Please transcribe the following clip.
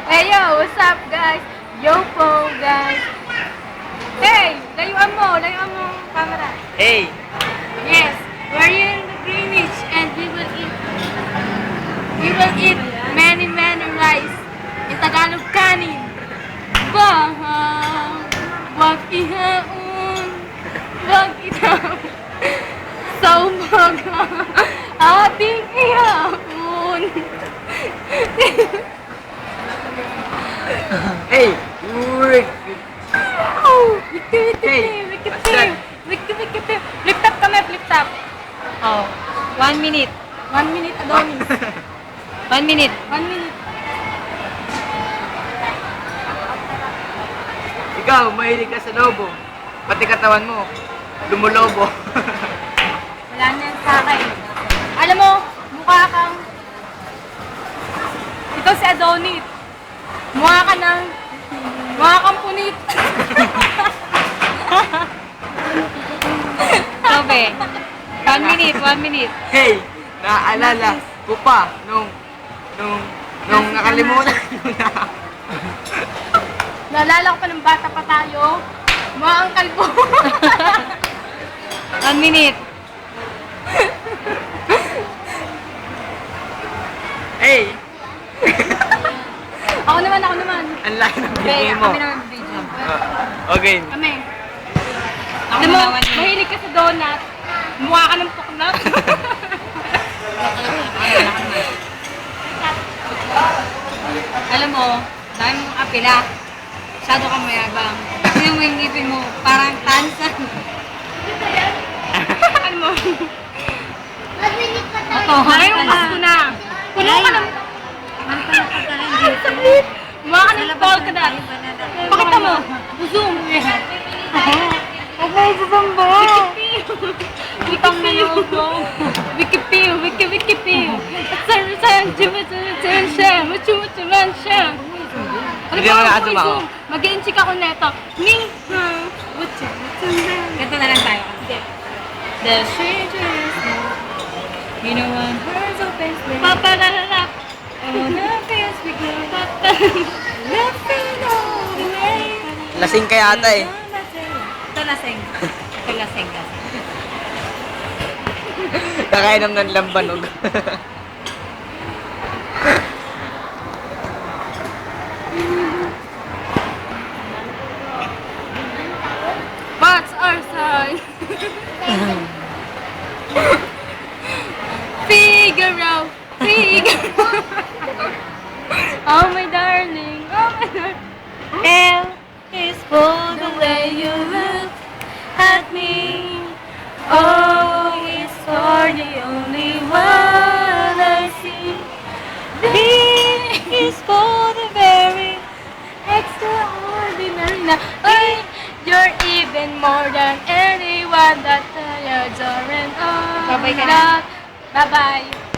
Hey yo, what's up guys? Yo po guys. Hey, layuan mo camera. Hey! Yes, we're here in the Greenwich and we will eat many rice. In Tagalog kanin. Bahang, wag ihaon, wag itaw. Sa umaga, ating ihaon. Hey! Uy! Oh, wiki. What's that? Flip top kami, flip top. Oh, 1 minute. 1 minute, Adonis. 1 minute. 1 minute. Ikaw, mahilig ka sa lobo. Pati katawan mo, lumulobo. Wala na yan sa akin. Alam mo, mukha kang... Ito si Adonis. Mukha kang punit. Tobe. 1 minute, 1 minute. Hey! Naaalala ko pa nung nakalimutan ko na. Naalala ko pa ng bata pa tayo. Mukha kang kalbo. 1 minute. Hey! Ako naman. Ang laki ng Okay, bigay mo. kami naman video. Okay. Kami. Ako Alam mo, naman, 1 minute. mahilig ka sa donut. Mukha ka ng puknat. Alam mo, dahil mong apila. Masyado kang mayabang. Tingnan mo yung ngipin mo, parang tansan. Ano mo? Oto, Ngayon, gusto na. Puno ka ng... Sakit. Mukha ka ng polka dot. Pakita mo. Zoom. Okay, sasamba. Wikipedia. Hindi ako nakasama. Mag-i-inchik ako neto. Ganito na lang tayo. The strangers you know one heart's open space. Papalalap. Oh, the fears we go. Nothing all the way. Lasing ka yata eh. Ito lasing. Ito lasing. Nakainom ng lambanog. What's our sign? Figaro. Oh my darling. L is for the way you look at me. O is for the only one I see. B is for the very Extraordinary na. Ay, you're even more than anyone that I adore and all. Babay ka na. Bye-bye.